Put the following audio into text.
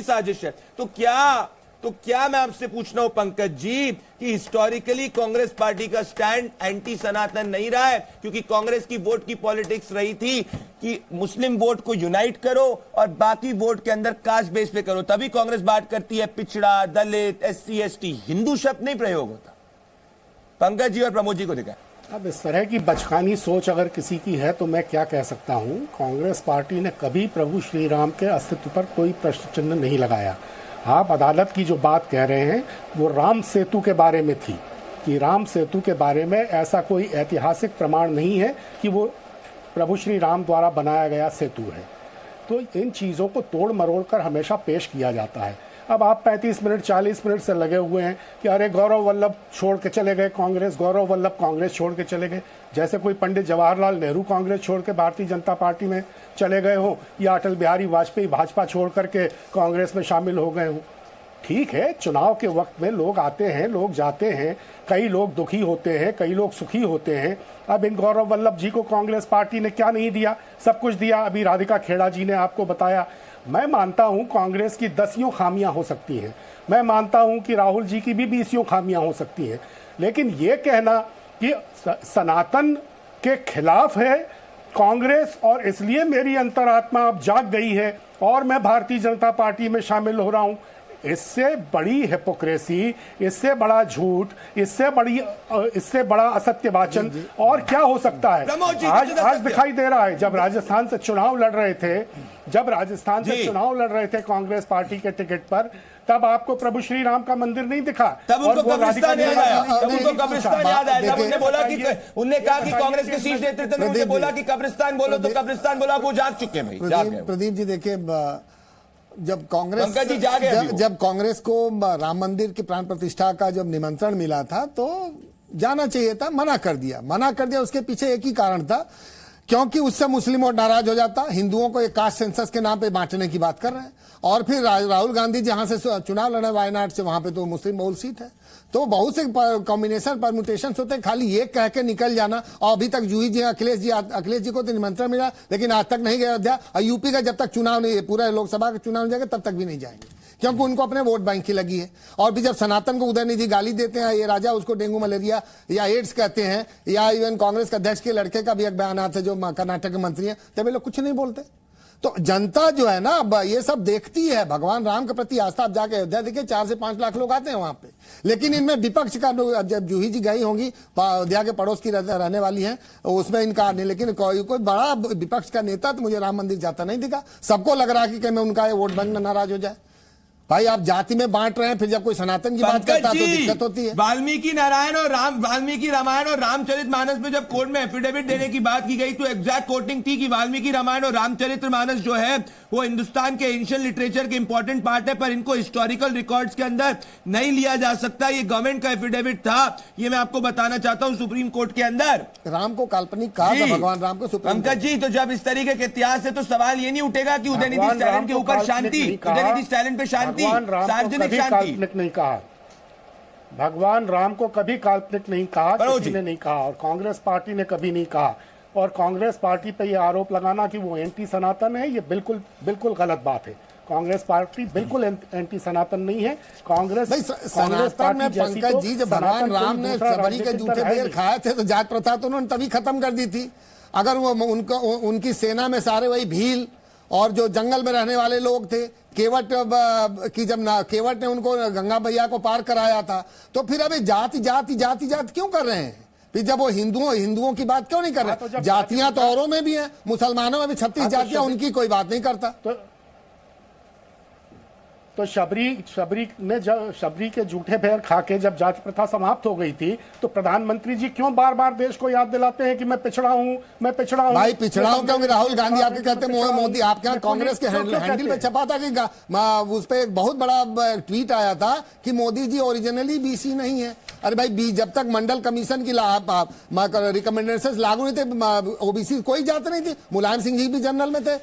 साजिश है। तो क्या मैं आपसे पूछ रहा हूं पंकज जी कि हिस्टोरिकली कांग्रेस पार्टी का स्टैंड एंटी सनातन नहीं रहा है, क्योंकि कांग्रेस की वोट की पॉलिटिक्स रही थी कि मुस्लिम वोट को यूनाइट करो और बाकी वोट के अंदर कास्ट बेस पे करो, तभी कांग्रेस बात करती है पिछड़ा, दलित, SC ST, हिंदू शब्द नहीं प्रयोग होता। पंकज जी और प्रमोद जी को दिखाएं। अब इस तरह की बचकानी सोच अगर किसी की है तो मैं क्या कह सकता हूं। कांग्रेस पार्टी ने कभी प्रभु श्री राम के अस्तित्व पर कोई प्रश्न चिन्ह नहीं लगाया। आप अदालत की जो बात कह रहे हैं वो राम सेतु के बारे में थी कि राम सेतु के बारे में ऐसा कोई ऐतिहासिक प्रमाण नहीं है कि वो प्रभु श्री राम द्वारा बनाया गया सेतु है। तो इन चीज़ों को तोड़ मरोड़ कर हमेशा पेश किया जाता है। अब आप 35 मिनट 40 मिनट से लगे हुए हैं कि अरे गौरव वल्लभ छोड़ के चले गए कांग्रेस, गौरव वल्लभ कांग्रेस छोड़ के चले गए, जैसे कोई पंडित जवाहरलाल नेहरू कांग्रेस छोड़ के भारतीय जनता पार्टी में चले गए हो या अटल बिहारी वाजपेयी भाजपा छोड़ करके कांग्रेस में शामिल हो गए हो। ठीक है, चुनाव के वक्त में लोग आते हैं, लोग जाते हैं, कई लोग दुखी होते हैं, कई लोग सुखी होते हैं। अब इन गौरव वल्लभ जी को कांग्रेस पार्टी ने क्या नहीं दिया, सब कुछ दिया। अभी राधिका खेड़ा जी ने आपको बताया। मैं मानता हूं कांग्रेस की 10 खामियां हो सकती हैं, मैं मानता हूं कि राहुल जी की भी 20 खामियां हो सकती हैं, लेकिन ये कहना कि सनातन के खिलाफ है कांग्रेस और इसलिए मेरी अंतरात्मा अब जाग गई है और मैं भारतीय जनता पार्टी में शामिल हो रहा हूं, इससे बड़ी हिपोक्रेसी, इससे बड़ा झूठ, इससे बड़ा असत्य वाचन और क्या हो सकता है। आज दिखाई दे रहा है, जब राजस्थान से चुनाव लड़ रहे थे कांग्रेस पार्टी के टिकट पर, तब आपको प्रभु श्री राम का मंदिर नहीं दिखा, तब उनको कब्रिस्तान याद आया, तब उनको कब्रिस्तान याद आया, तब उन्होंने बोला कि उन्होंने कहा कि कांग्रेस के शीर्ष नेतृत्व ने उन्हें बोला कि कब्रिस्तान बोलो, तो कब्रिस्तान बोला, वो जाग चुके हैं भाई। प्रदीप जी देखिए, जब कांग्रेस को राम मंदिर की प्राण प्रतिष्ठा का जब निमंत्रण मिला था तो जाना चाहिए था, मना कर दिया। उसके पीछे एक ही कारण था, क्योंकि उससे मुस्लिम वोट नाराज हो जाता, हिंदुओं को एक कास्ट सेंसस के नाम पे बांटने की बात कर रहे हैं, और फिर राहुल गांधी जहां से चुनाव लड़े वायनाड से, वहां पे तो मुस्लिम बहुल सीट है। तो बहुत से कॉम्बिनेशन परम्यूटेशन होते हैं, खाली ये कह के निकल जाना। और अभी तक जूही जी अखिलेश जी को तो निमंत्रण मिला, लेकिन आज तक नहीं गए अयोध्या। और यूपी का जब तक चुनाव नहीं, पूरा लोकसभा का चुनाव नहीं जाएगा तब तक भी नहीं जाएंगे, क्योंकि उनको अपने वोट बैंक की लगी है। और भी जब सनातन को उदयनिधि गाली देते हैं, ये राजा उसको डेंगू मलेरिया या एड्स कहते हैं, या इवन कांग्रेस के अध्यक्ष के लड़के का भी एक बयान आता है जो कर्नाटक के मंत्री हैं, तब ये लोग कुछ नहीं बोलते। तो जनता जो है ना ये सब देखती है, भगवान राम के प्रति आस्था। आप जाके अयोध्या देखिए, 4 से 5 लाख लोग आते हैं वहां पे, लेकिन इनमें विपक्ष का, जब जूही जी गई होंगी, अयोध्या के पड़ोस की रहने वाली हैं, उसमें इनका नहीं, लेकिन कोई बड़ा विपक्ष का नेता तो मुझे राम मंदिर जाता नहीं दिखा। सबको लग रहा कि मैं उनका वोट बैंक में नाराज हो जाए। भाई आप जाति में बांट रहे हैं, फिर जब कोई सनातन की बात करता है तो दिक्कत होती है। वाल्मीकि रामायण और रामचरितमानस में जब कोर्ट में एफिडेविट देने की बात की गई तो एग्जैक्ट कोटिंग थी कि वाल्मीकि रामायण और रामचरितमानस जो है वो हिंदुस्तान के एंशिएंट लिटरेचर के इंपॉर्टेंट पार्ट है, पर इनको हिस्टोरिकल रिकॉर्ड्स के अंदर नहीं लिया जा सकता। ये गवर्नमेंट का एफिडेविट था, ये मैं आपको बताना चाहता हूं सुप्रीम कोर्ट के अंदर। राम को काल्पनिक कहा था, भगवान राम को सुप्रीम। पंकज जी, तो जब इस तरीके के इतिहास है तो सवाल ये नहीं उठेगा कि उदयनिधि स्टैलिन के ऊपर शांति, उदयनिधि स्टैलिन पे शांति, सार्वजनिक शांति। काल्पनिक नहीं कहा, भगवान राम को कभी काल्पनिक नहीं कहा, किसी ने नहीं कहा, और कांग्रेस पार्टी ने कभी नहीं कहा। और कांग्रेस पार्टी पे ये आरोप लगाना कि वो एंटी सनातन है, ये बिल्कुल गलत बात है। कांग्रेस पार्टी बिल्कुल एंटी सनातन नहीं है। कांग्रेस सनातन में पंकज जी, जब भगवान राम ने सबरी के जूठे बेर खाए थे तो जात प्रथा तो उन्होंने तभी खत्म कर दी थी। अगर वो उनकी सेना में सारे वही भील और जो जंगल में रहने वाले लोग थे, केवट की जब केवट ने उनको गंगा मैया को पार कराया था, तो फिर अभी जाति क्यों कर रहे हैं? फिर जब वो हिंदुओं की बात क्यों नहीं कर रहे? जातियां तो औरों में भी हैं, मुसलमानों में भी 36 जातियां, उनकी कोई बात नहीं करता। तो शबरी के जूठे पैर खा के जब जाति प्रथा समाप्त हो गई थी, तो प्रधानमंत्री जी क्यों बार बार देश को याद दिलाते हैं कि मैं पिछड़ा हूं? भाई पिछड़ा हूं क्योंकि राहुल गांधी आपके कहते हैं, मोदी आपके यहाँ कांग्रेस के हैंडल पे छपा था कि उस पर एक बहुत बड़ा ट्वीट आया था कि मोदी जी ओरिजिनली BC नहीं है। अरे भाई, जब तक मंडल कमीशन की रिकमेंडेशन लागू नहीं थे, OBC कोई जात नहीं थी। मुलायम सिंह जी भी जनरल में थे।